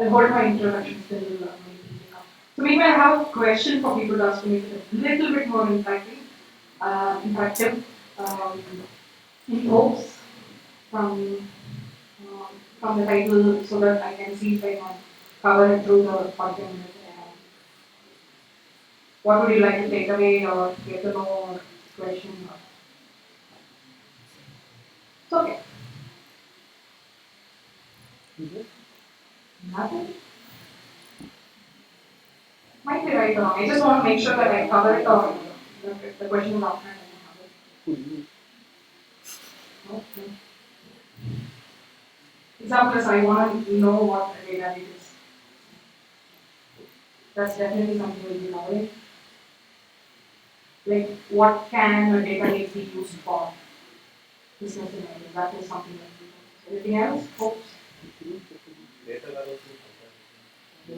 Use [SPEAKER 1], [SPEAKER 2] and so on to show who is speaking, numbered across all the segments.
[SPEAKER 1] I'll hold my introduction till maybe come. So maybe I have a question for people to ask to make it a little bit more interactive, um, in hopes from from the title so that I can see if I can cover it through the 40 minutes that I have. What would you like to take away or get to know or question? Or, it's okay. Nothing. Might be right or wrong. I just want to make sure that I cover it or if the question is offhand, I can cover it. Okay. Example is I want to know what a data lake is. That's definitely something we'll be covering. Like what can a data lake be used for? Business analysis. That is something that we do. Anything else, folks?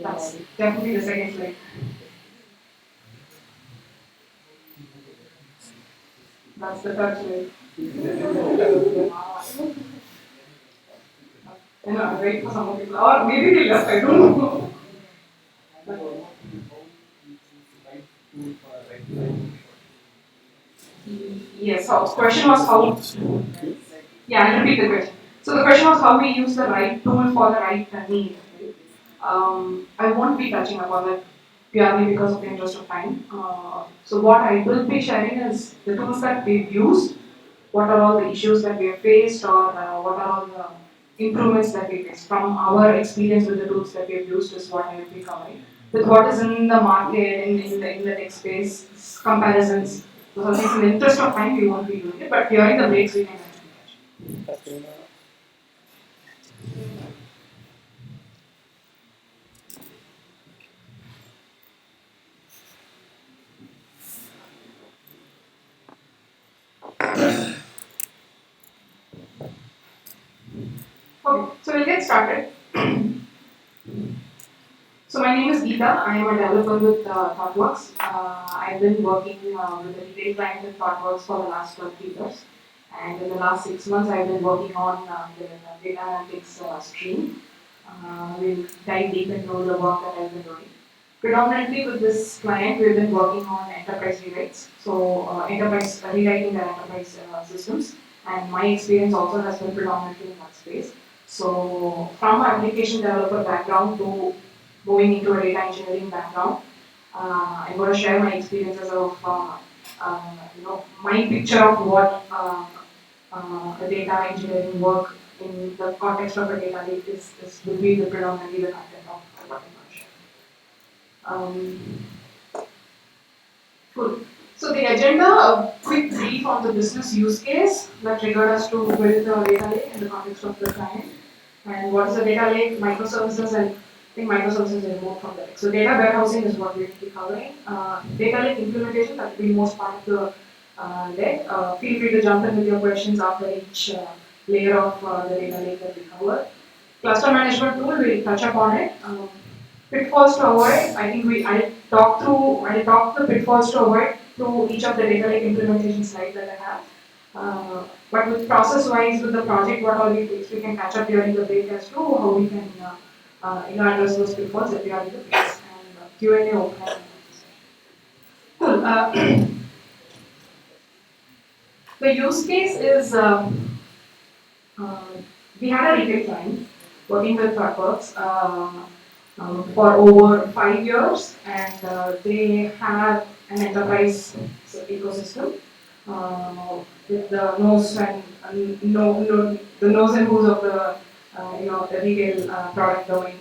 [SPEAKER 1] That's definitely the second slide. That's the third slide. I know, I wait for some more people. Or maybe they left, I don't know. Yes, so question was how. Yeah, I'll repeat the question. So the question was how we use the right tool for the right need. I won't be touching upon that purely because of the interest of time. So what I will be sharing is the tools that we've used, what are all the issues that we have faced, or what are all the improvements that we faced from our experience with the tools that we have used is what I will be covering. With what is in the market, in the tech space, comparisons. So in the interest of time, we won't be doing it, but during the breaks, we can actually catch. Okay, so we'll get started. So my name is Geetha. I am a developer with ThoughtWorks. I've been working with a retail client in ThoughtWorks for the last 3 years. And in the last 6 months, I've been working on the data analytics stream. We'll dive deep into the work that I've been doing. Predominantly with this client, we've been working on enterprise rewrites. So enterprise rewriting their enterprise systems. And my experience also has been predominantly in that space. So from an application developer background to moving into a data engineering background, I'm going to share my experiences of my picture of what a data engineering work in the context of a data lake is will be the predominantly the content of what I'm going to share. Cool. So the agenda, a quick brief on the business use case that triggered us to build the data lake in the context of the client. And what is a data lake, microservices, and I think microservices is more from the lake. So data warehousing is what we will be covering. Data lake implementation, that will be most part of the deck. Feel free to jump in with your questions after each layer of the data lake that we cover. Cluster management tool, we'll touch upon it. Pitfalls to avoid, I think I'll talk the pitfalls to avoid through each of the data lake implementation slides that I have. But with process-wise, with the project, what all we fix, we can catch up during the break as to how we can address those pitfalls if we are in the phase. And Q&A open. Cool. The use case is we had a retail client working with ThoughtWorks for over 5 years, and they have an enterprise ecosystem with the nose and the nose and hooves of the the retail product domain.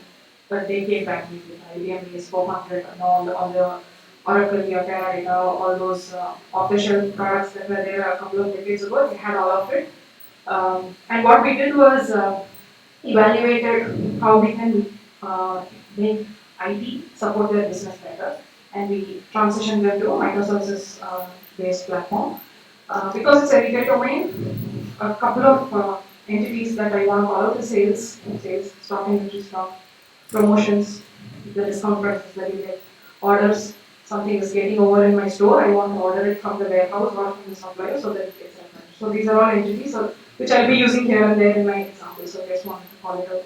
[SPEAKER 1] But they came back with IBM is 400 and all the Oracle, Teradata, all those off-the-shelf products that were there a couple of decades ago. They had all of it. And what we did was evaluated how we can make IT support their business better, and we transitioned them to a microservices based platform. Because it's a retail domain, a couple of entities that I want to call out the sales, stock inventory stock, promotions, the discount prices that you get, orders, something is getting over in my store, I want to order it from the warehouse or from the supplier so that it gets replenished. So these are all entities which I'll be using here and there in my example, so I just wanted to call it out.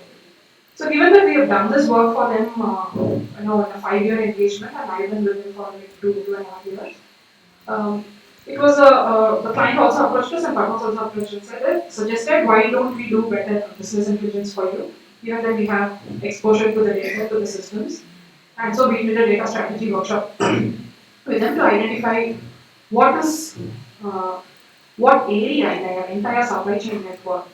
[SPEAKER 1] So given that we have done this work for them, in a 5-year engagement, and I've been with them for like 2.5 years. Um, it was the client also approached us and partners also approached us and suggested, why don't we do better business intelligence for you? Given that we have exposure to the data, to the systems. And so we did a data strategy workshop with them to identify what is, uh, what area in their entire supply chain network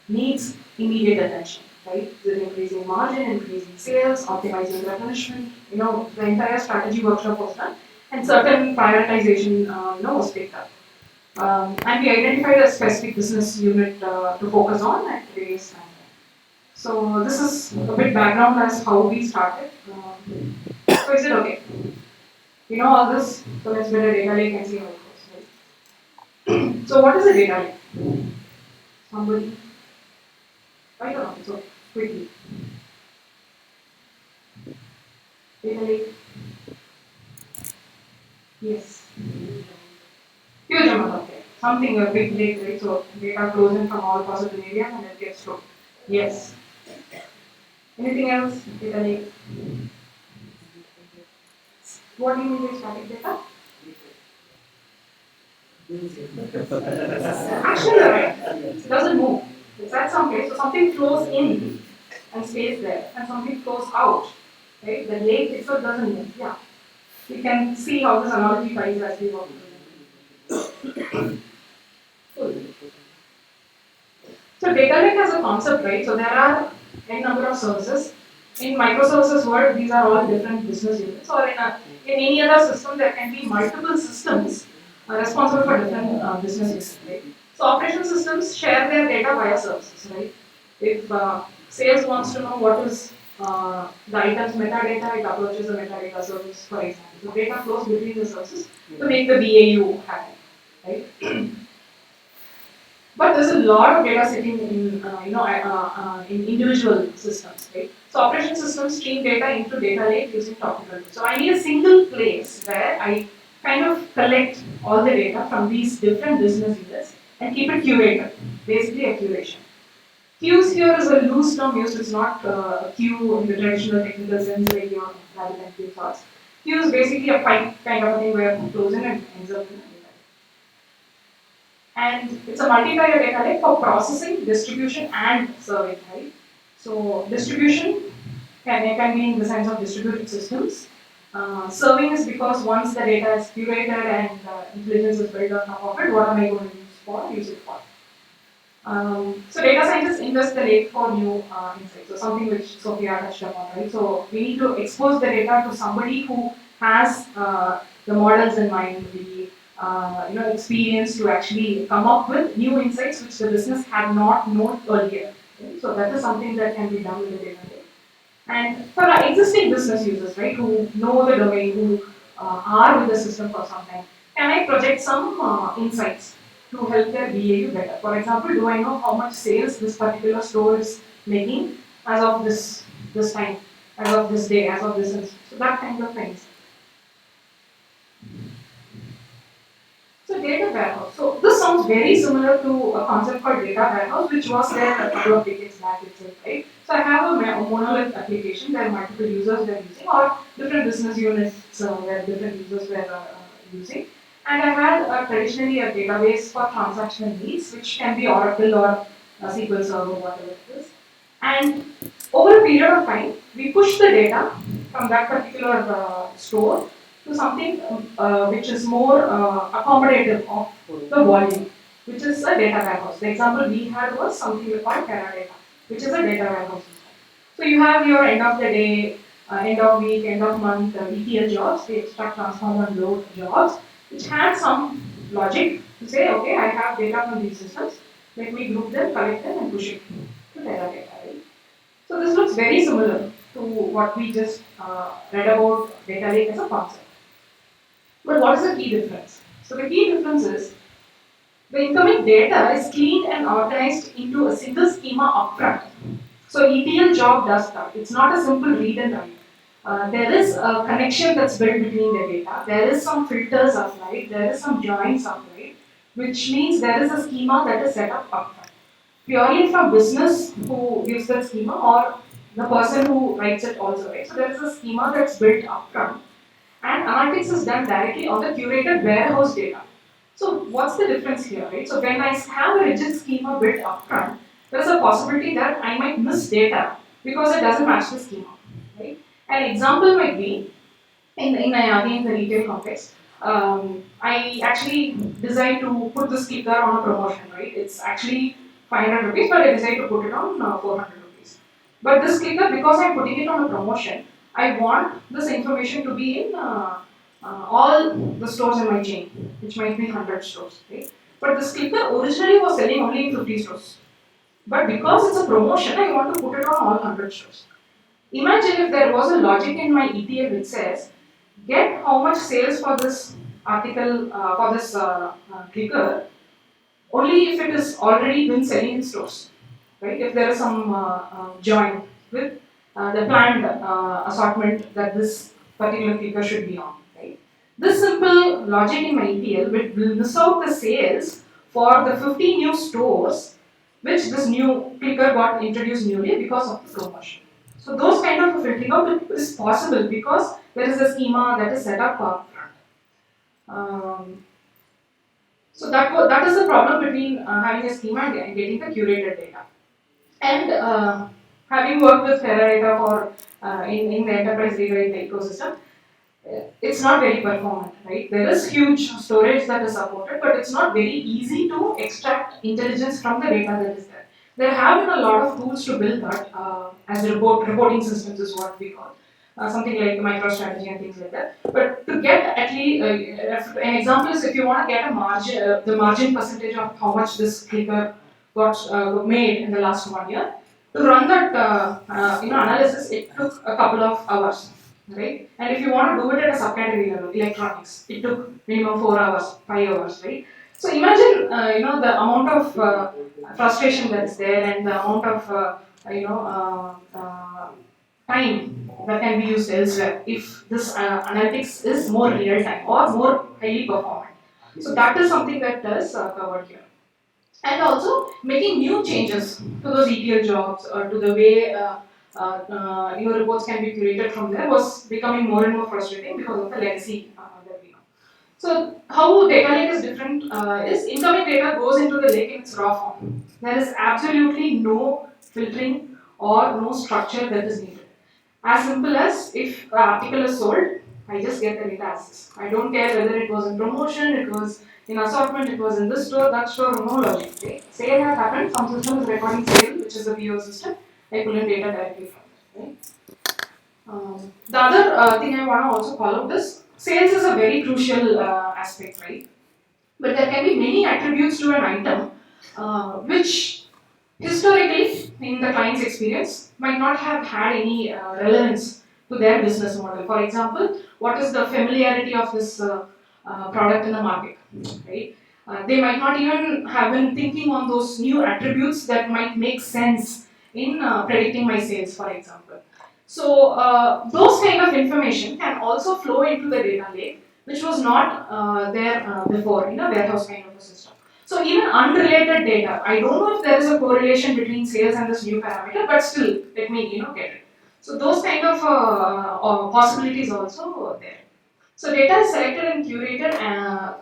[SPEAKER 1] needs immediate attention, right? With increasing margin, increasing sales, optimizing replenishment, the entire strategy workshop was done, and certain prioritization, was picked up. And we identified a specific business unit to focus on at today's time. So this is a bit background as how we started. So is it okay? You know all this, so let's build a data lake and see how it goes. Right? So what is a data lake? Somebody? I don't know. So quickly, data lake. Yes. Huge amount of data. Something a big lake, right? So data flows in from all possible areas and it gets stored. Yes. Anything else? Data lake. What do you mean by static data? Actually, you're right. It doesn't move. It's at some place, so something flows in and stays there, and something flows out. Right? The lake itself doesn't move. Yeah. We can see how this analogy ties as we walk through. So data lake has a concept, right? So there are n number of services. In microservices world, these are all different business units. Or in any other system, there can be multiple systems responsible for different business units, right? So operation systems share their data via services, right? If sales wants to know what is the item's metadata, it approaches the metadata service, for example. So data flows between the services to make the BAU happen, right? But there's a lot of data sitting in individual systems, right? So operation systems stream data into data lake using topical. So I need a single place where I kind of collect all the data from these different business units and keep it curated, basically a curation. Queues here is a loose term used. It's not a queue in the traditional technical sense where you're rather than queue thoughts. Queue is basically a pipe kind of a thing where it flows in and ends up in a data. And it's a multi-tier data lake for processing, distribution, and serving, right? So distribution can be in the sense of distributed systems. Serving is because once the data is curated and intelligence is built on top of it, what am I going to use it for? So data scientists ingest the lake for new insights. So something which Sophia touched upon, right? So we need to expose the data to somebody who has the models in mind, the experience to actually come up with new insights which the business had not known earlier. Okay? So that is something that can be done with the data lake. And for our existing business users, right, who know the domain, who are with the system for some time, can I project some insights to help their BAU better? For example, do I know how much sales this particular store is making as of this time, as of this day, as of this, so that kind of things. So data warehouse. So this sounds very similar to a concept called data warehouse, which was there a couple of decades back itself, right? So I have a monolith application where multiple users were using, or different business units where different users were using. And I had traditionally a database for transactional needs, which can be Oracle or SQL Server, whatever it is. And over a period of time, we push the data from that particular store to something which is more accommodative of the volume, which is a data warehouse. The example we had was something called Teradata, which is a data warehouse system. So you have your end of the day, end of week, end of month, ETL jobs, the extract, transform, and load jobs, which had some logic to say, okay, I have data from these systems, let me group them, collect them, and push it to Teradata. Right? So this looks very similar to what we just read about data lake as a concept. But what is the key difference? So the key difference is the incoming data is cleaned and organized into a single schema upfront. So ETL job does that. It's not a simple read and write. There is a connection that's built between the data. There is some filters applied. There is some joins applied, which means there is a schema that is set up upfront. Purely from business who gives that schema, or the person who writes it also, right? So there is a schema that's built upfront, and analytics is done directly on the curated warehouse data. So what's the difference here, right? So when I have a rigid schema built upfront, there is a possibility that I might miss data because it doesn't match the schema, right? An example might be again the retail context. I actually decided to put this clicker on a promotion, right? It's actually 500 rupees, but I decided to put it on 400 rupees. But this clicker, because I'm putting it on a promotion, I want this information to be in all the stores in my chain, which might be 100 stores, right? But this clicker originally was selling only in 50 stores. But because it's a promotion, I want to put it on all 100 stores. Imagine if there was a logic in my ETL which says, get how much sales for this article, for this clicker, only if it is already been selling in stores, right? If there is some join with the planned assortment that this particular clicker should be on, right? This simple logic in my ETL will miss out the sales for the 50 new stores which this new clicker got introduced newly because of the promotion. So those kind of filtering out is possible because there is a schema that is set up upfront. So that is the problem between having a schema and getting the curated data. And having worked with Teradata for in the enterprise data in the ecosystem, it's not very performant, right? There is huge storage that is supported, but it's not very easy to extract intelligence from the data that is there. There have been a lot of tools to build that as reporting systems is what we call. Something like MicroStrategy and things like that. But to get at least an example is if you want to get a margin, the margin percentage of how much this clicker got made in the last 1 year. To run that analysis, it took a couple of hours, right? And if you want to do it at a subcategory level, electronics, it took minimum 4 hours, 5 hours, right? So imagine the amount of frustration that is there and the amount of time that can be used elsewhere if this analytics is more real time or more highly performant. So that is something that is covered here. And also making new changes to those ETL jobs or to the way reports can be curated from there was becoming more and more frustrating because of the legacy that we know. So how data lake is different is incoming data goes into the lake in its raw form. There is absolutely no filtering or no structure that is needed. As simple as if an article is sold, I just get the data as is. I don't care whether it was in promotion, it was in assortment, it was in this store, that store, no logic. Okay? Sale has happened, some system is recording sale, which is the PO system. I pull in data directly from it. Right? The other thing I want to also call out is sales is a very crucial aspect, right? But there can be many attributes to an item which historically, in the client's experience, might not have had any relevance to their business model. For example, what is the familiarity of this product in the market, right? They might not even have been thinking on those new attributes that might make sense in predicting my sales, for example. So those kind of information can also flow into the data lake, which was not there before in a warehouse kind of a system. So even unrelated data, I don't know if there is a correlation between sales and this new parameter, but still, let me get it. So those kind of possibilities also there. So data is selected and curated,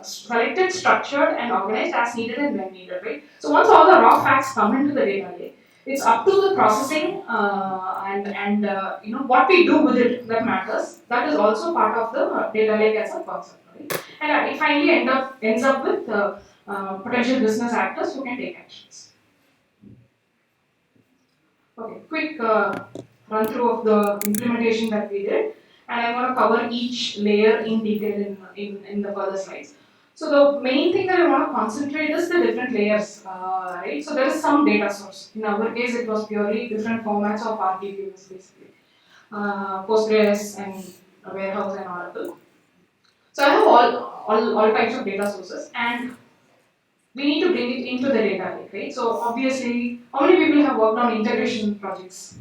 [SPEAKER 1] selected, structured, and organized as needed and when needed, right? So once all the raw facts come into the data lake, it's up to the processing and what we do with it that matters. That is also part of the data lake as a concept, right? And it finally ends up with potential business actors who can take actions. Okay, quick run through of the implementation that we did, and I'm going to cover each layer in detail in the further slides. So the main thing that I want to concentrate is the different layers, right? So there is some data source. In our case, it was purely different formats of RDBs basically, Postgres and warehouse and Oracle. So I have all types of data sources, and we need to bring it into the data lake, right? So obviously, how many people have worked on integration projects?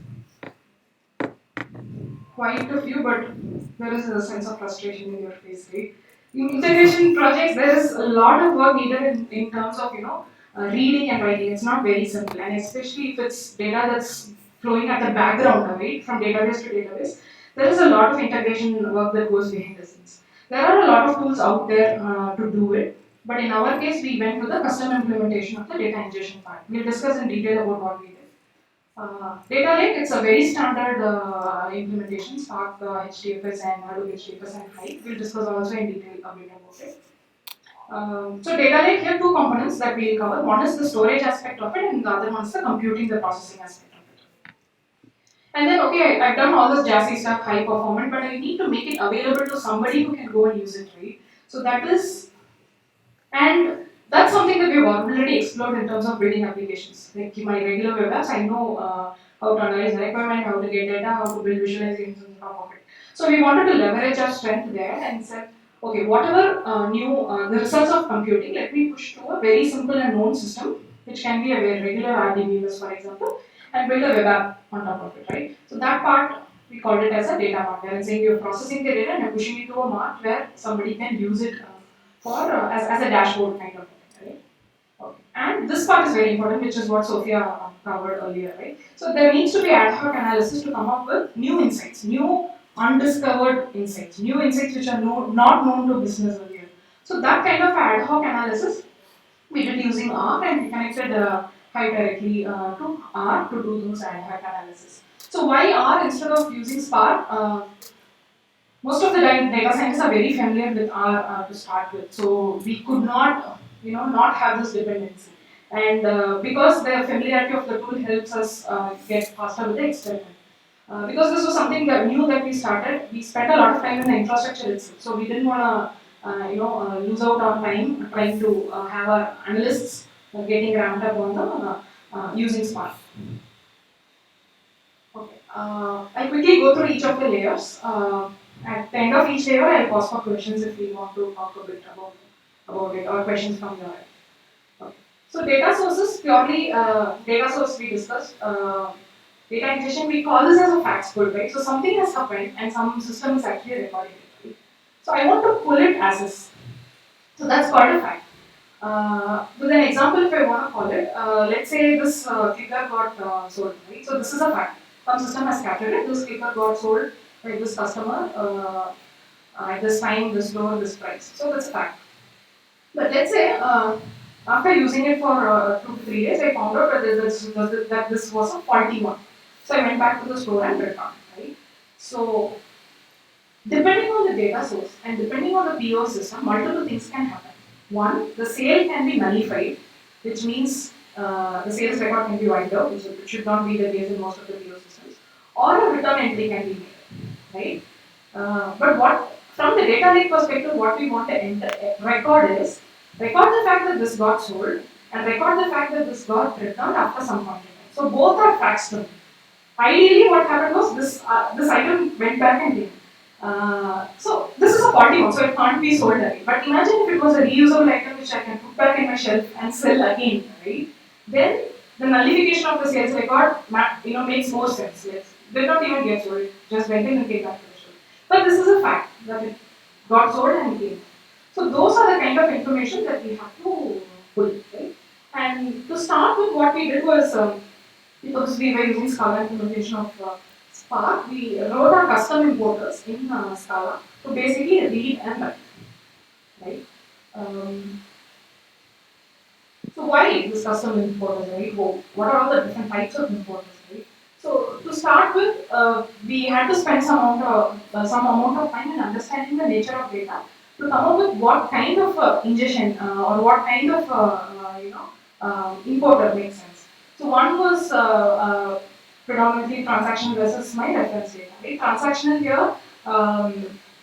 [SPEAKER 1] Quite a few, but there is a sense of frustration in your face, right? In integration projects, there is a lot of work needed in terms of reading and writing. It's not very simple, and especially if it's data that's flowing at the background, right, from database to database, there is a lot of integration work that goes behind the scenes. There are a lot of tools out there to do it, but in our case, we went with the custom implementation of the data ingestion part. We'll discuss in detail about what we did. Data Lake, it's a very standard implementation, Spark HDFS and Hadoop HDFS and Hive. We'll discuss also in detail a bit about it. So data lake, here two components that we'll cover. One is the storage aspect of it, and the other one is the computing, the processing aspect of it. And then, okay, I've done all this jazzy stuff, high performant, but I need to make it available to somebody who can go and use it, right? So that is, and that's something that we've already explored in terms of building applications. Like my regular web apps, I know how to analyze the requirement, how to get data, how to build visualizations on top of it. So we wanted to leverage our strength there and said, okay, whatever the results of computing, let me push to a very simple and known system, which can be a very regular RDBMS, for example, and build a web app on top of it, right? So that part, we called it as a data mart. Where saying you're processing the data and you're pushing it to a mart where somebody can use it for as a dashboard kind of thing, right? Okay. And this part is very important, which is what Sophia covered earlier, right? So there needs to be ad hoc analysis to come up with new insights, new undiscovered insights, new insights which are not known to business earlier. So that kind of ad hoc analysis we did using R, and we connected Hive directly to R to do those ad hoc analysis. So why R instead of using Spark? Most of the data scientists are very familiar with R to start with, so we could not, not have this dependency. And because the familiarity of the tool helps us get faster with the experiment. Because this was something that new that we started, we spent a lot of time in the infrastructure itself. So we didn't want to, lose out on time trying to have our analysts getting ramped up on the using Spark. Okay. I'll quickly go through each of the layers. At the end of each layer, I'll pause for questions if we want to talk a bit about it or questions from your end. Okay. So data sources, purely data source we discussed. Data ingestion, we call this as a facts pull, right? So something has happened and some system is actually recording it, right? So I want to pull it as is. So that's called a fact. With an example, if I want to call it, let's say this clicker got sold, right? So this is a fact. Some system has captured it. This clicker got sold by this customer at this time, this door, this price. So that's a fact. But let's say after using it for 2 to 3 days, I found out that this was a faulty one. So I went back to the store and returned, right? So depending on the data source and depending on the PO system, multiple things can happen. One, the sale can be nullified, which means the sales record can be wiped out, which should not be the case in most of the PO systems, or a return entry can be made, right? But what, from the data lake perspective, what we want to record the fact that this got sold and record the fact that this got returned after some point in time. So both are facts to me. Ideally, what happened was this item went back and came. So this is a faulty one, so it can't be sold again. But imagine if it was a reusable item which I can put back in my shelf and sell again, right? Then the nullification of the sales record, makes more sense. It did not even get sold; it just went in and came back to the shelf. But this is a fact that it got sold and came. So those are the kind of information that we have to pull, right? And to start with, what we did was because we were using Scala implementation of Spark, we wrote our custom importers in Scala to basically read and write, right? So why this custom importers, right? What are all the different types of importers, right? So to start with, we had to spend some amount of time in understanding the nature of data to come up with what kind of ingestion or what kind of importer makes sense. So one was predominantly transactional versus my reference data. Right? Transactional here,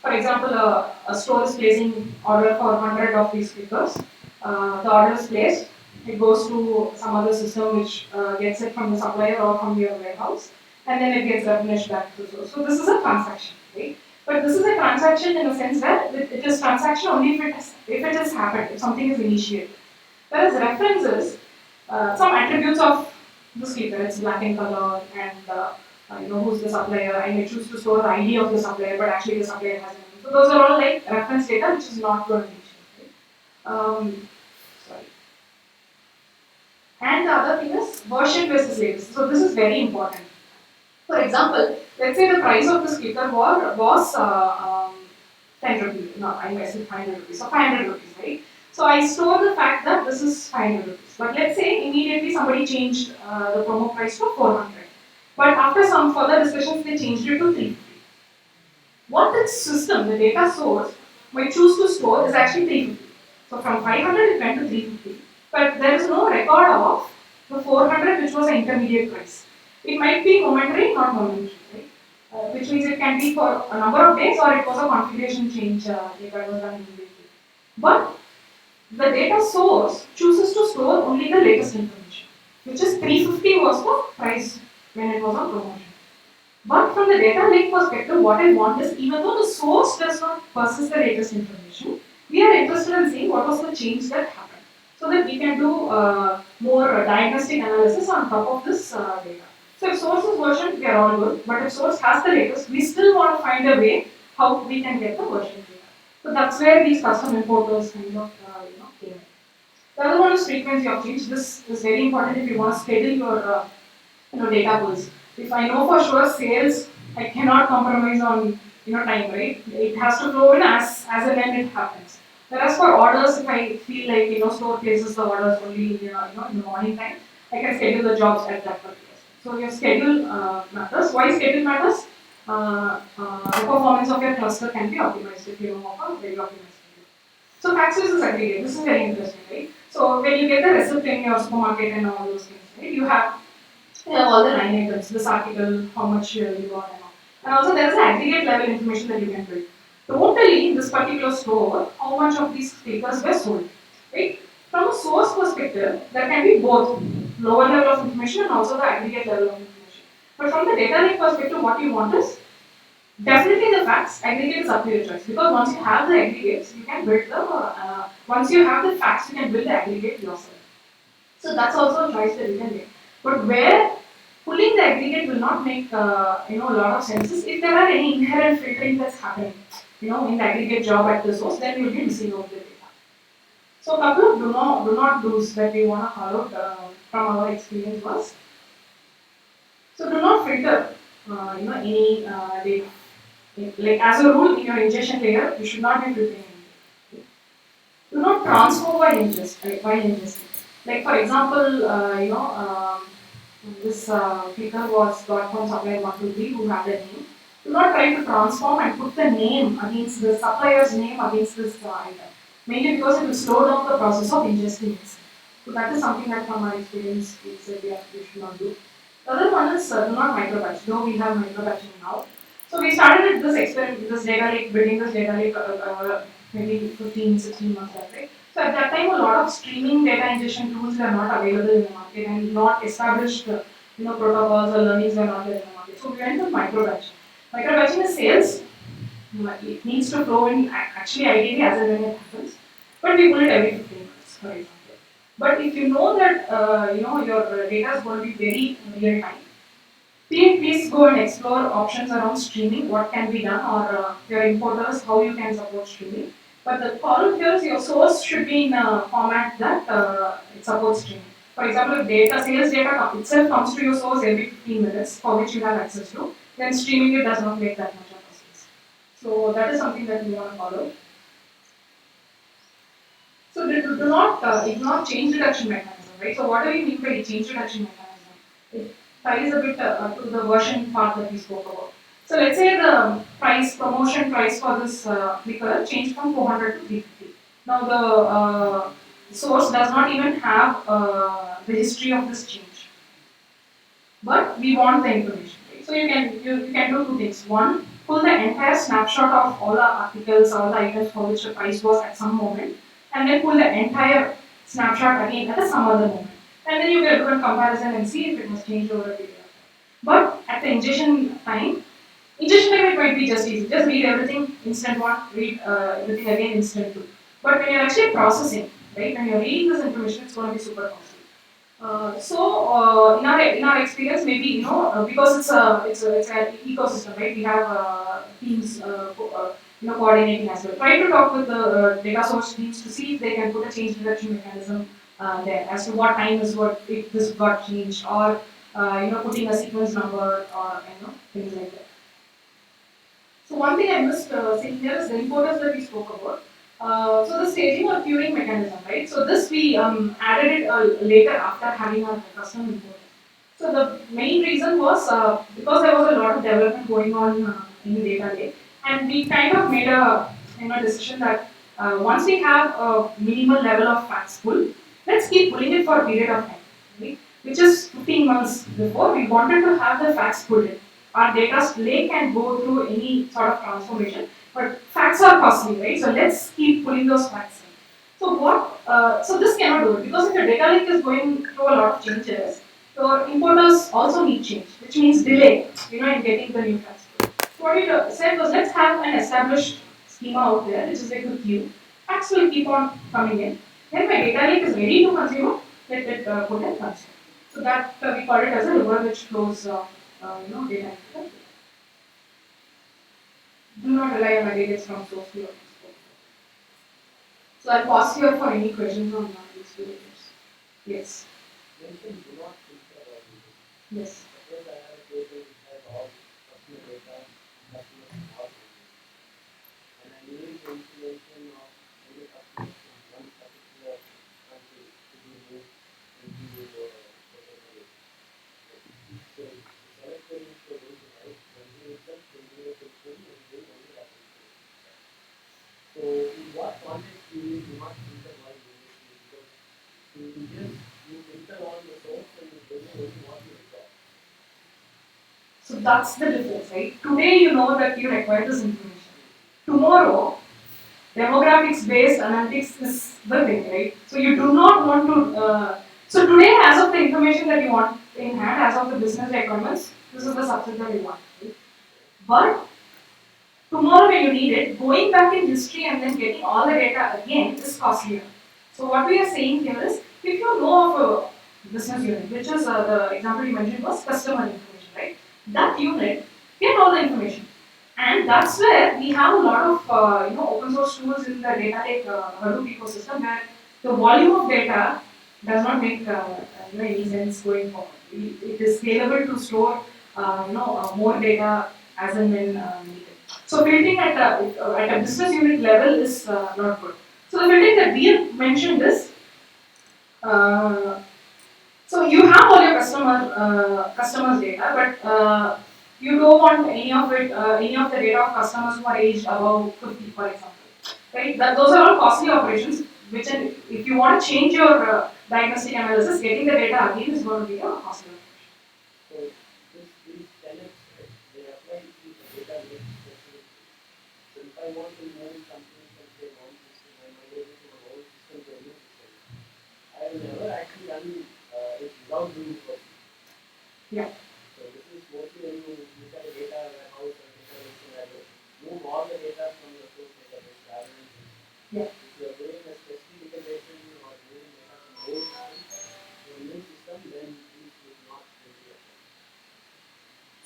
[SPEAKER 1] for example, a store is placing order for 100 of these clickers. The order is placed. It goes to some other system which gets it from the supplier or from your warehouse, and then it gets replenished back to the store. So this is a transaction, right? But this is a transaction in a sense that it is transaction only if it has happened, if something is initiated. Whereas reference is some attributes of the clicker. It's black in color, and who's the supplier. I may choose to store the ID of the supplier, but actually the supplier has a name. So those are all like reference data, which is not going to be changed. Right? Sorry. And the other thing is version versus latest. So this is very important. For example, let's say the price of this clicker was 10 rupees. No, I said 500 rupees. So 500 rupees, right? So I store the fact that this is 500 rupees. But let's say immediately somebody changed the promo price to 400. But after some further discussions, they changed it to 350. What the system, the data source, might choose to store is actually 350. So from 500 it went to 350. But there is no record of the 400 which was an intermediate price. It might be momentary, not momentary, right? Which means it can be for a number of days or it was a configuration change that was done immediately. But the data source chooses to store only the latest information, which is 350 was the price when it was on promotion. But from the data lake perspective, what I want is even though the source does not persist the latest information, we are interested in seeing what was the change that happened so that we can do more diagnostic analysis on top of this data. So if source is version, we are all good. But if source has the latest, we still want to find a way how we can get the version data. So that's where these custom importers kind of came in. The other one is frequency of change. This is very important if you want to schedule your data pools. If I know for sure sales, I cannot compromise on time, right? It has to flow in as and when it happens. Whereas for orders, if I feel like store places the orders only in the morning time, I can schedule the jobs at that particular time. So your schedule matters. Why schedule matters? The performance of your cluster can be optimized if you know of a very optimized schedule. So fax is aggregate. This is very interesting, right? So when you get the receipt in your supermarket and all those things, right? You have all the line items, this article, how much you got and all. And also there is an aggregate level information that you can build. Totally in this particular store, how much of these stickers were sold, right? From a source perspective, there can be both lower level of information and also the aggregate level of information. But from the data lake perspective, what you want is definitely the facts. Aggregate is up to your choice because once you have the aggregates, you can build the. Once you have the facts, you can build the aggregate yourself. So that's also a choice that you can make. But where pulling the aggregate will not make a lot of sense is if there are any inherent filtering that's happening in the aggregate job at the source, then you will be missing out the data. So a couple of do not do's that we want to follow from our experience was, so do not filter any data. Like as a rule in your ingestion layer, you should not be filtering anything. Do not transform while ingesting. Like for example, this clicker was got from supplier 123 who had a name. Do not try to transform and put the name against the supplier's name against this item. Mainly because it will slow down the process of ingesting it. So that is something that from our experience we said we should not do. The other one is do not microbatch. Though we have microbatching now. So we started this experiment, this data lake, building this data lake maybe 15, 16 months back, right? So at that time, a lot of streaming data ingestion tools were not available in the market and not established, protocols or learnings were not there in the market. So we went with microbatching. Microbatching is sales. It needs to flow in actually ideally as and when it happens, but we pull it every 15 minutes, for example. But if you know that your data is going to be very real time, please go and explore options around streaming, what can be done, or your importers, how you can support streaming. But the column here is your source should be in a format that it supports streaming. For example, if sales data itself comes to your source every 15 minutes, for which you have access to, then streaming it does not make that much of a sense. So that is something that we want to follow. So do not ignore change reduction mechanism, right? So what do we mean by change reduction mechanism? It ties a bit to the version part that we spoke about. So let's say the promotion price for this clicker changed from 400 to 350. Now the source does not even have the history of this change, but we want the information. Right? So you can do two things. One, pull the entire snapshot of all the articles, all the items for which the price was at some moment, and then pull the entire snapshot again at some other moment. And then you can do a comparison and see if it has changed over a period of time. But at the ingestion time it might be just easy. Just read everything instant one, read everything again instant two. But when you're actually processing, right, when you're reading this information, it's going to be super costly. In our experience, maybe because it's an ecosystem, right? We have teams coordinating as well. Try to talk with the data source teams to see if they can put a change reduction mechanism there as to what time is what if this got changed, or putting a sequence number or things like that. So one thing I missed saying here is the importers that we spoke about. So the staging or queuing mechanism, right? So this we added it later after having our custom importer. So the main reason was because there was a lot of development going on in the data lake, and we kind of made a decision that once we have a minimal level of facts pull, let's keep pulling it for a period of time, right? Which is 15 months before we wanted to have the facts pulled in. Our data lake can go through any sort of transformation, but facts are costly, right? So let's keep pulling those facts in. So what? So this cannot do it because if your data lake is going through a lot of changes, so importers also need change, which means delay, in getting the new facts. So what we said was let's have an established schema out there, which is like a queue. Facts will keep on coming in. Then my data lake is ready to consume, let it put and consume. So that we call it as a river which flows, data. Do not rely on aggregates from source to your export. So I'll pause here for any questions on these two layers. Yes. Yes. So that's the difference, right? Today you know that you require this information. Tomorrow, demographics based analytics is the thing, right? So you do not want to. So today, as of the information that you want in hand, as of the business requirements, this is the subset that you want. Right? But tomorrow, when you need it, going back in history and then getting all the data again is costlier. So what we are saying here is, if you know of a business unit, which is the example you mentioned was customer information, right? That unit get all the information. And that's where we have a lot of open source tools in the data lake Hadoop ecosystem where the volume of data does not make any sense going forward. It is scalable to store more data as and when needed. So filtering at a business unit level is not good. So the filtering that we have mentioned is uh, so you have all your customers data, but you don't want any of the data of customers who are aged above 50, for example. Right? Those are all costly operations. If you want to change your diagnostic analysis, getting the data again is going to be a costly operation. Yeah. Yeah.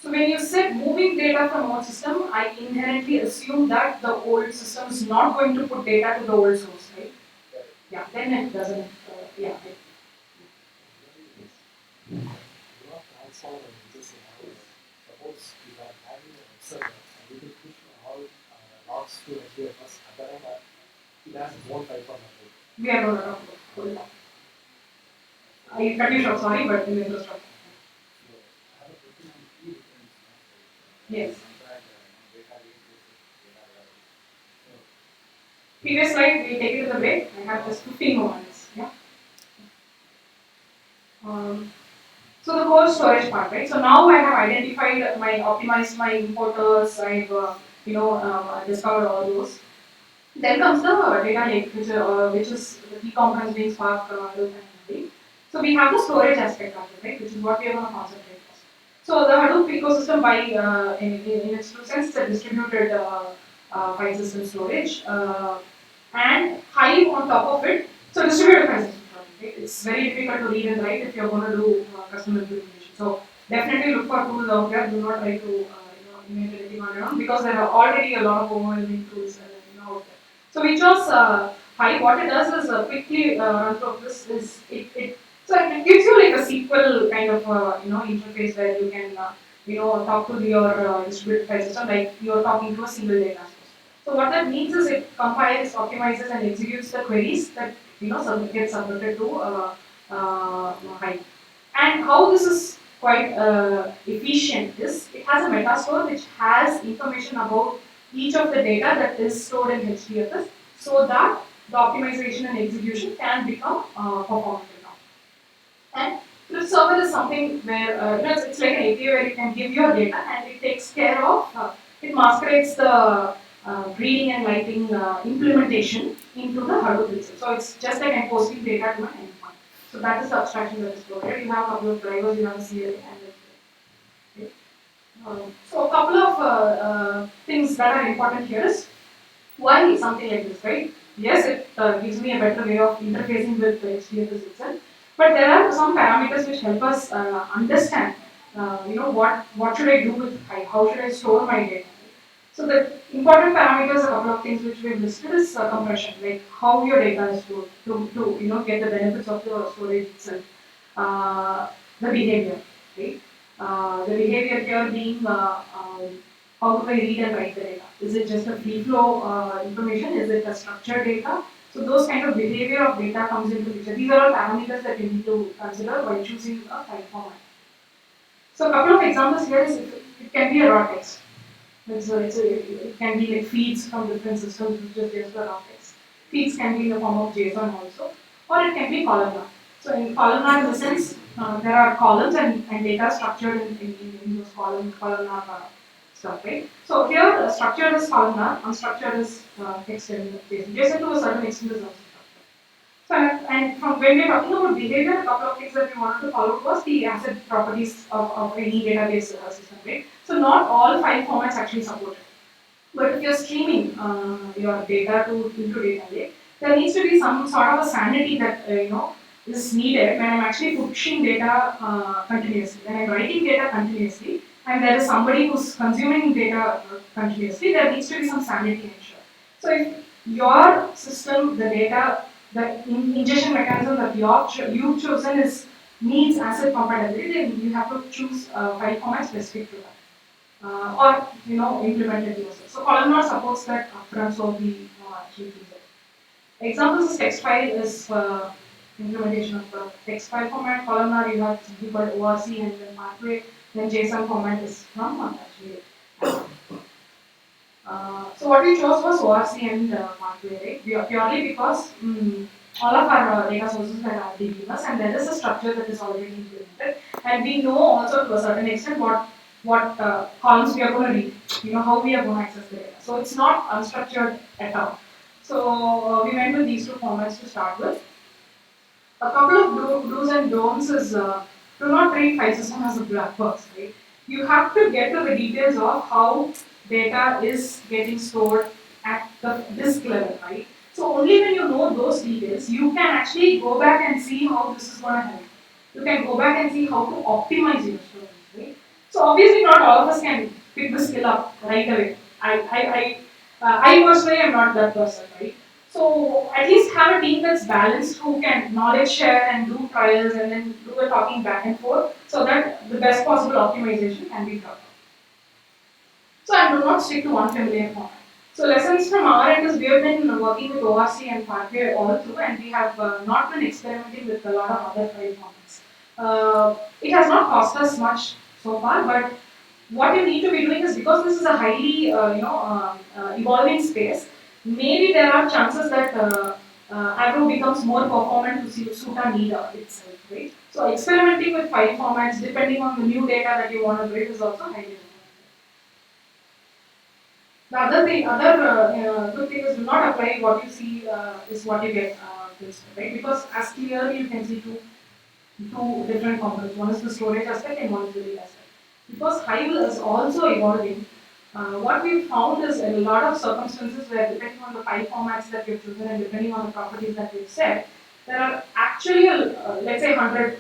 [SPEAKER 1] So when you said moving data from one system, I inherently assume that the old system is not going to put data to the old source, right? Yeah, then it doesn't. Yeah. We are going to talk about that. I cut you short, sorry, but in the interest of. Yes. Previous slide, we take it to the break. I have just 15 more minutes. Yeah. So the core storage part, right? So now I have identified optimized my importers. I've discovered all those. Then comes the data lake, which is the key components being Spark, Hadoop, and everything. So we have the storage aspect of it, right? Which is what we are going to concentrate on. So the Hadoop ecosystem, in its true sense, it's a distributed file system storage, and Hive on top of it. So distributed file system storage, right? It's very difficult to read and write if you're going to do custom implementation. So definitely look for tools out there. Do not try to invent anything on your own because there are already a lot of overwhelming tools out there. So we chose Hive. What it does is quickly run through this is it So it gives you like a SQL kind of interface where you can talk to your distributed file system like you're talking to a single data source. So what that means is it compiles, optimizes, and executes the queries that get submitted to Hive. And how this is quite efficient is it has a metastore which has information about each of the data that is stored in HDFS so that the optimization and execution can become performant enough. And Flip server is something where it's like an API where you can give your data and it takes care of, it masquerades the reading and writing implementation into the Hadoop itself. So it's just like I'm posting data to an endpoint. So that is the abstraction that is provided. You have a couple of drivers, you have a CLI and okay. So a couple of things that are important here is why something like this, right? Yes, it gives me a better way of interfacing with the HDFS itself, but there are some parameters which help us understand, what should I do with Hive, how should I store my data. So the important parameters, a couple of things which we have listed is compression, like how your data is stored to get the benefits of the storage itself. The behavior, right? The behavior here being how do I read and write the data? Is it just a free flow information? Is it a structured data? So those kind of behavior of data comes into picture. These are all parameters that you need to consider while choosing a file format. So a couple of examples here is it can be a raw text. It can be like feeds from different systems which is just a raw text. Feeds can be in the form of JSON also, or it can be columnar. So in columnar, in the sense, there are columns and data structured in those columnar stuff, right? So here, structured is columnar, unstructured is text and JSON. JSON to a certain extent is also structured. So, and from when we are talking about behavior, a couple of things that we wanted to follow was the asset properties of any database system, right? So not all file formats actually support it. But if you're streaming your data into data lake, there needs to be some sort of a sanity that is needed when I'm actually pushing data continuously, when I'm writing data continuously, and there is somebody who's consuming data continuously. There needs to be some sanity ensured. So if your system, the data, the ingestion mechanism that you've chosen is needs asset compatibility, then you have to choose a file format specific to that. Or implement it yourself. So columnar supports that upfront, so we actually use it. Examples is text file is implementation of the text file format. Columnar you have something called ORC and then pathway. Then JSON format is from actually. So what we chose was ORC and pathway, right? Purely because all of our data sources were RDBMS and there is a structure that is already implemented, and we know also to a certain extent what columns we are going to read, how we are going to access the data. So it's not unstructured at all. So we went with these two formats to start with. A couple of do's and don'ts is do not treat file system as a black box, right? You have to get to the details of how data is getting stored at the disk level, right? So only when you know those details, you can actually go back and see how this is going to help. You can go back and see how to optimize your storage, right? So obviously not all of us can pick the skill up right away. I personally am not that person, right? So at least have a team that's balanced who can knowledge share and do trials and then do a talking back and forth so that the best possible optimization can be done. So I do not stick to one familiar format. So lessons from our end is we have been working with ORC and Pathway all through, and we have not been experimenting with a lot of other file formats. It has not cost us much so far, but what you need to be doing is, because this is a highly evolving space, maybe there are chances that Agro becomes more performant to suit our need itself, right? So experimenting with file formats depending on the new data that you want to build is also highly important. The other good thing is, do not apply what you see is what you get, right? Because as clearly you can see two different components. One is the storage aspect and one is the read aspect. Because Hive is also evolving, what we found is in a lot of circumstances where, depending on the file formats that you've chosen and depending on the properties that you've set, there are actually, let's say, 100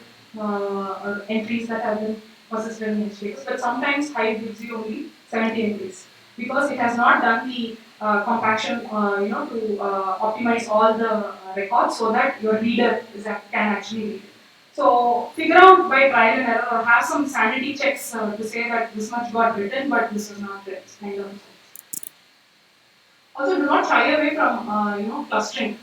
[SPEAKER 1] entries that have been persisted in HDFS, but sometimes Hive gives you only 70 entries because it has not done the compaction, to optimize all the records so that your reader can actually read it. So figure out by trial and error or have some sanity checks to say that this much got written but this is not written. Kind of. Also, do not shy away from clustering.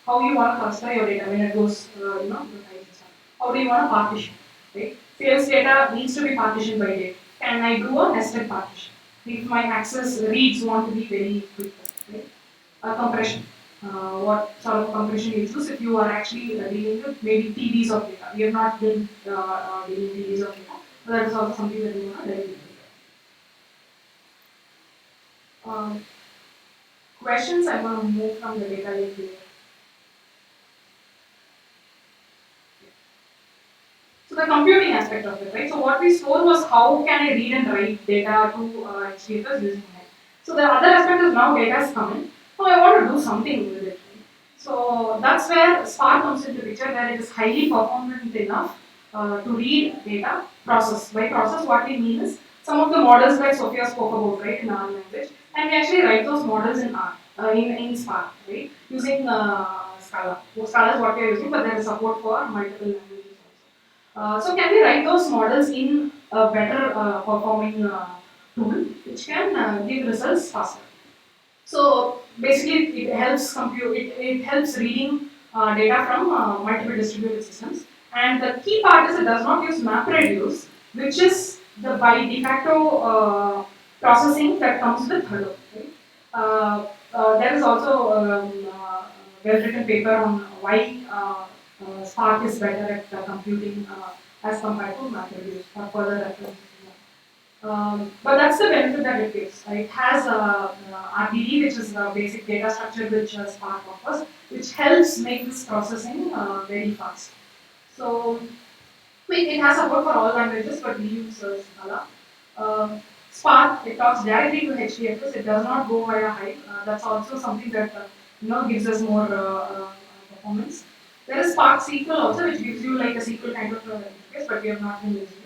[SPEAKER 1] How you want to cluster your data when it goes to type and stuff. How do you want to partition? Right? Sales data needs to be partitioned by date. Can I do a nested partition? If my access reads want to be very quick, right? Compression. What sort of compression you choose if you are actually dealing with maybe TBs of data. We have not been dealing TBs of data, but that is also something that we want to delve into. Questions, I'm going to move from the data lake here. So the computing aspect of it, right? So what we store was how can I read and write data to HDFS using it. So the other aspect is now data is coming. So I want to do something with it. So that's where Spark comes into picture, where it is highly performant enough to read data, process. By process, what we mean is some of the models that Sophia spoke about, right, in our language, and we actually write those models in R, in Spark, right, using Scala. So Scala is what we are using, but there is support for multiple languages also. So can we write those models in a better performing tool, which can give results faster? So basically, it helps compute. It helps reading data from multiple distributed systems. And the key part is it does not use MapReduce, which is the by de facto processing that comes with Hadoop. Right? There is also well-written paper on why Spark is better at computing as compared to MapReduce. For further reference. But that's the benefit that it gives. It has RDD, which is the basic data structure which Spark offers, which helps make this processing very fast. So it has support for all languages, but we use Scala. Spark, it talks directly to HDFS. It does not go via Hive. That's also something that gives us more performance. There is Spark SQL also, which gives you like a SQL kind of interface, but we have not been using it.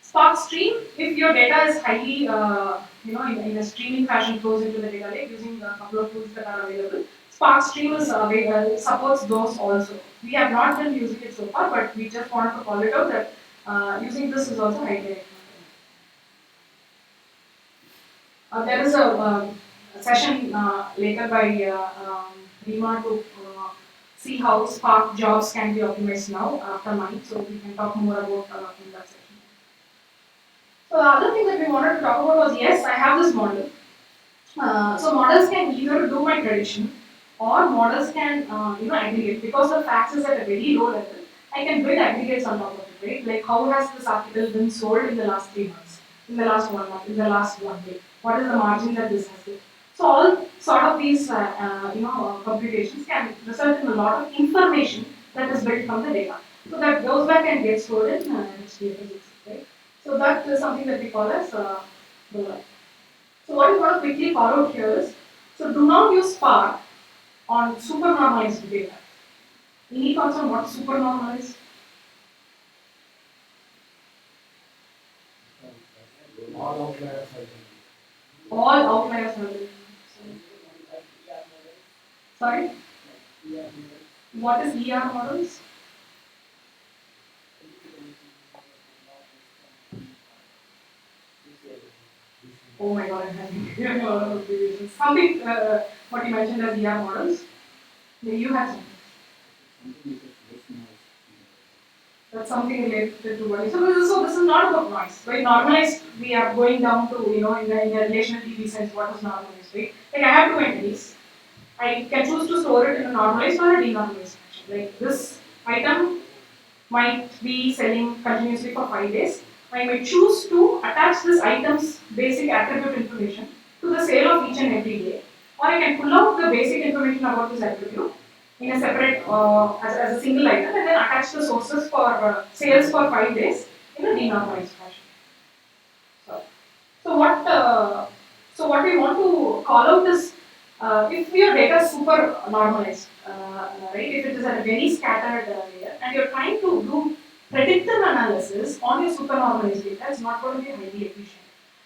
[SPEAKER 1] Spark Stream, if your data is highly, in a streaming fashion, goes into the data lake using a couple of tools that are available. Spark Stream is supports those also. We have not been using it so far, but we just wanted to call it out that using this is also highly recommended. There is a session later by Rima to see how Spark jobs can be optimized now after mine, so we can talk more about in that session. So the other thing that we wanted to talk about was, yes, I have this model. So models can either do my prediction or models can aggregate. Because the facts is at a very low level, I can build aggregates on top of it, right? Like how has this article been sold in the last 3 months, in the last 1 month, in the last 1 day? What is the margin that this has been? So all sort of these computations can result in a lot of information that is built from the data. So that goes back and gets stored in HDFS, right? So that is something that we call as the. So what we want to quickly follow here is, so do not use Spark on supernormalized data. Any thoughts on what supernormalized?
[SPEAKER 2] All outliers are
[SPEAKER 1] All outliers are there. Sorry? What is ER models? Oh my god, I'm having a lot of abbreviations. Something, what you mentioned as ER models. You have something. That's something related to what. So this is not about noise. By normalized, we are going down to, in a relational DB sense, what is normalized, right? Like I have two entities. I can choose to store it in a normalized or a denormalized fashion. Like this item might be selling continuously for 5 days. I may choose to attach this item's basic attribute information to the sale of each and every day. Or I can pull out the basic information about this attribute in a separate, as a single item and then attach the sources for sales for 5 days in a denormalized fashion. So what we want to call out is if your data is super normalized, right? If it is at a very scattered layer, and you're trying to do predictive analysis on your super normalized data, it's not going to be highly efficient.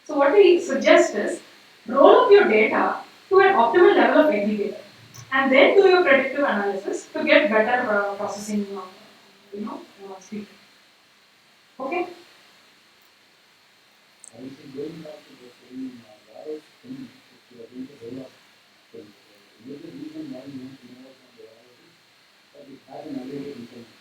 [SPEAKER 1] So what we suggest is roll up your data to an optimal level of aggregator, and then do your predictive analysis to get better processing, speed. Okay?
[SPEAKER 2] I was going back to the same warehouse thing, if you are going to roll up things. Maybe the reason why you want to know from the warehouse is that it has an aggregate information.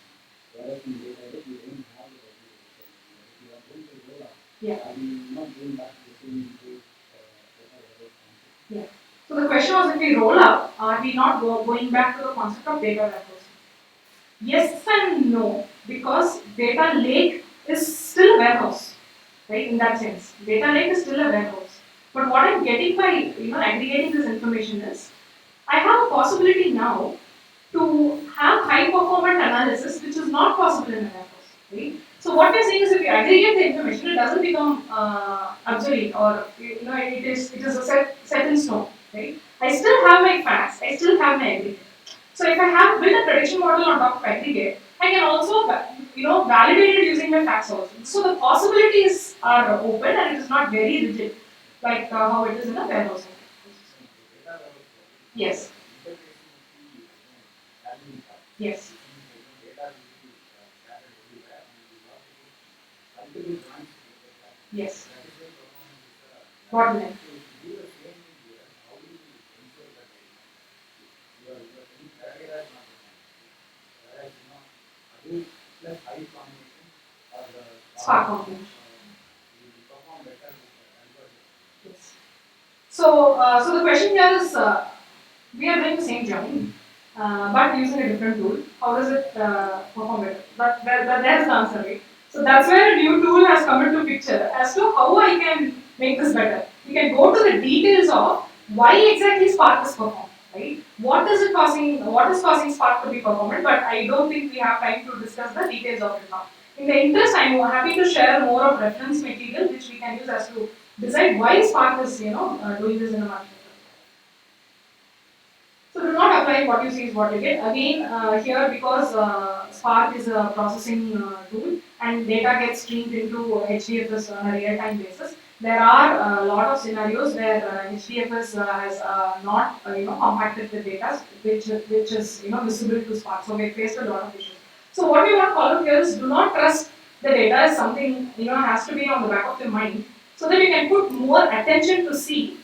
[SPEAKER 2] Whereas in data lake, you don't have the aggregate information. If you are going to roll up,
[SPEAKER 1] Yeah.
[SPEAKER 2] are you not going back to the same data warehouse concept?
[SPEAKER 1] Yeah. So the question was, if we roll up, are we not going back to the concept of data warehouse? Yes and no, because data lake is still a warehouse, right? In that sense, data lake is still a warehouse. But what I'm getting by aggregating this information is, I have a possibility now to have high performance analysis, which is not possible in a warehouse, right? So what we're saying is, if you aggregate the information, it doesn't become obsolete, or it is a set in stone, right? I still have my facts, I still have my aggregate. So if I have built a prediction model on top of aggregate, I can also validate it using my facts also. So the possibilities are open and it is not very rigid, like how it is in a warehouse. Yes. Yes. Yes. Bottleneck. Spark combination. Yes. So the question here is, we are doing the same journey, but using a different tool. How does it perform better? That's the answer, right? So that's where a new tool has come into picture as to how I can make this better. You can go to the details of why exactly Spark is performed, right? What is causing Spark to be performant? But I don't think we have time to discuss the details of it now. In the interest, I'm happy to share more of reference material which we can use as to decide why Spark is doing this in a market. So do not apply what you see is what you get. Again, here, because Spark is a processing tool and data gets streamed into HDFS on a real-time basis, there are a lot of scenarios where HDFS has not compacted the data, which is visible to Spark. So we faced a lot of issues. So what we want to follow here is, do not trust the data as something has to be on the back of your mind, so that you can put more attention to see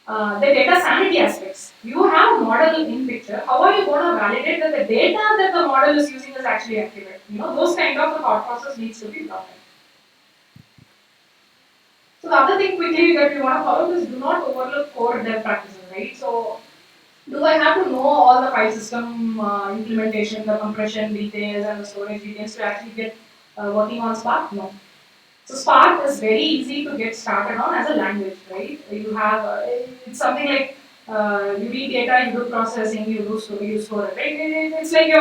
[SPEAKER 1] the data sanity aspects. You have a model in picture. How are you going to validate that the data that the model is using is actually accurate? Those kind of thought process needs to be brought in. So the other thing quickly that we want to follow is, do not overlook core dev practices, right? So do I have to know all the file system implementation, the compression details and the storage details to actually get working on Spark? No. So Spark is very easy to get started on as a language, right? You have it's something like you read data, you do processing, you store it, right? It's like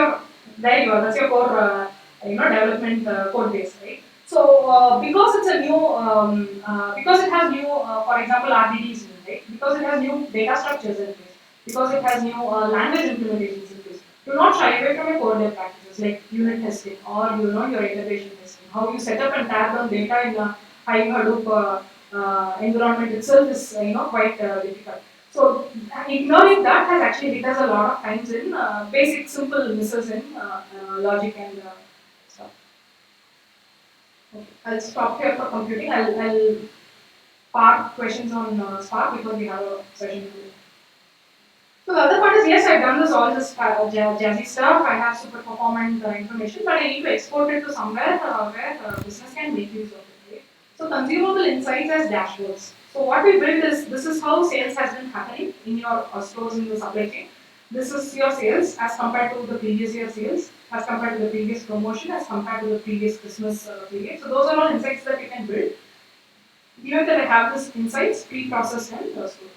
[SPEAKER 1] there you are. That's your core, development code base, right? So because it's a new, because it has new, for example, RDDs in it, right? Because it has new data structures in place, because it has new language implementations in place. Do not shy away from your core dev practices like unit testing or your integration testing. How you set up and tag down data in a high Hadoop environment itself is quite difficult. So ignoring that has actually hit us a lot of times in basic simple misses in logic and stuff. Okay. I'll stop here for computing. I'll park questions on Spark because we have a session today. So the other part is, yes, I've done all this jazzy stuff. I have super performant information, but I need to export it to somewhere where business can make use of it. Right? So consumable insights as dashboards. So what we built is, this is how sales has been happening in your stores in the supply chain. This is your sales as compared to the previous year sales, as compared to the previous promotion, as compared to the previous Christmas period. So those are all insights that you can build. Given that I have this insights pre-processed and stored.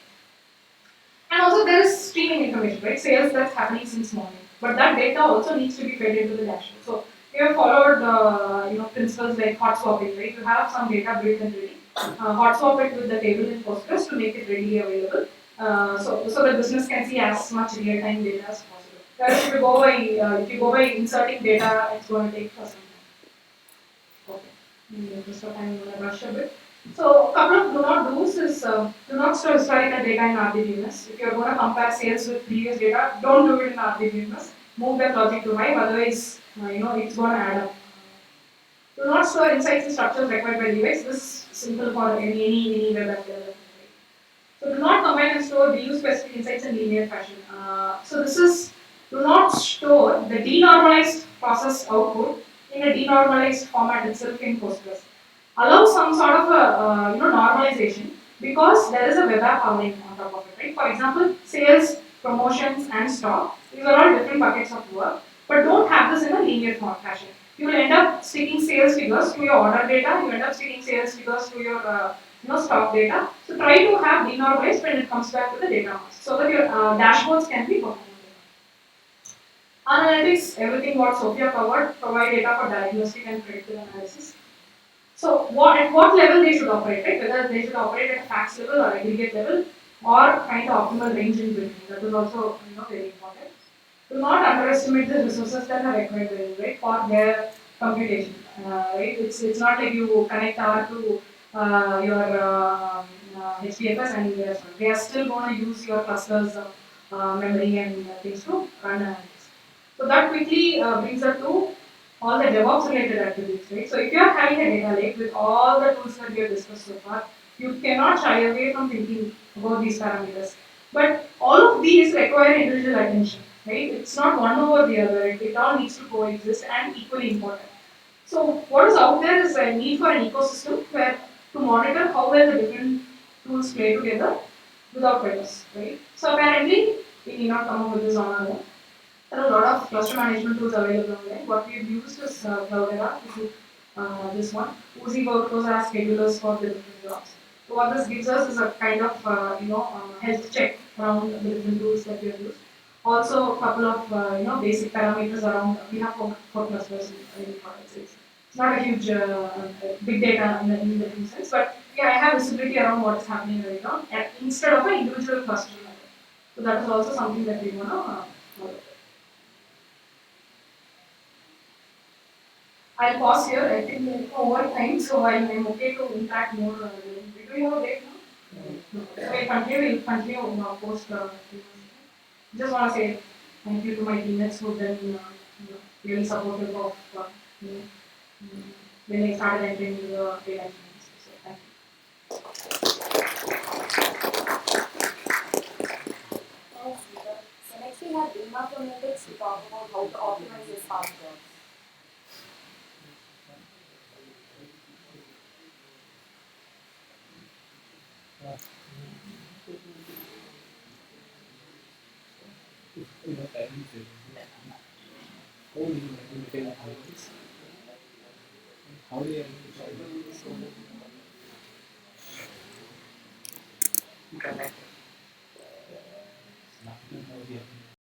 [SPEAKER 1] And also there is streaming information, right? Sales that's happening since morning. But that data also needs to be fed into the dashboard. So we have followed principles like hot swapping, right? You have some data built and ready. Hot swap it with the table in Postgres to make it readily available. So the business can see as much real-time data as possible. Whereas if you go by inserting data, it's going to take some time. Okay. In the interest of time, I'm going to rush a bit. So, a couple of do not do's is, do not store historical data in RDBMS. If you're going to compare sales with previous data, don't do it in RDBMS. Move that logic to Hive, otherwise, it's going to add up. Do not store insights and structures required by the UX. This is simple for any web app development. So do not combine and store view specific insights in linear fashion. So this is do not store the denormalized process output in a denormalized format itself in Postgres. Allow some sort of a normalization because there is a web app powering on top of it, right? For example, sales, promotions, and stock. These are all different buckets of work, but don't have this in a linear fashion. You will end up sticking sales figures to your order data. You end up sticking sales figures to your stock data. So try to have denormalized when it comes back to the data mass so that your dashboards can be performed. Analytics, everything what Sophia covered, provide data for diagnostic and predictive analysis. So at what level they should operate, right? Whether they should operate at a facts level or aggregate level or find the optimal range in between. That is also very important. Do not underestimate the resources that are required, right, for their computation. Right? It's not like you connect R to your HDFS and they are still going to use your clusters memory and things to run analytics. So that quickly brings us to all the DevOps related activities, right? So if you are having a data lake with all the tools that we have discussed so far, you cannot shy away from thinking about these parameters. But all of these require individual attention, right? It's not one over the other. It all needs to coexist and equally important. So what is out there is a need for an ecosystem where to monitor how well the different tools play together without bias, right? So apparently we need not come up with this on our own. There are a lot of cluster management tools available online. What we've used is Cloudera, which is this one. Uzi workflows are schedulers for the different jobs. So what this gives us is a kind of health check around the different tools that we have used. Also, a couple of basic parameters around we have for clusters in products. It's not a huge big data in the true sense, but yeah, I have visibility around what is happening right now instead of an individual cluster level. So that is also something that we want to follow. I'll pause here. I think we're over time, so I'm okay to interact more. Do you have a break now? No. So we'll continue post. Just want to say thank you to my teammates who've been really supportive of me when I started entering the data engineering space. So thank you.
[SPEAKER 3] Thanks, Geetha. So next we have Reema from Index to talk about how to optimize your Spark jobs.
[SPEAKER 2] How do you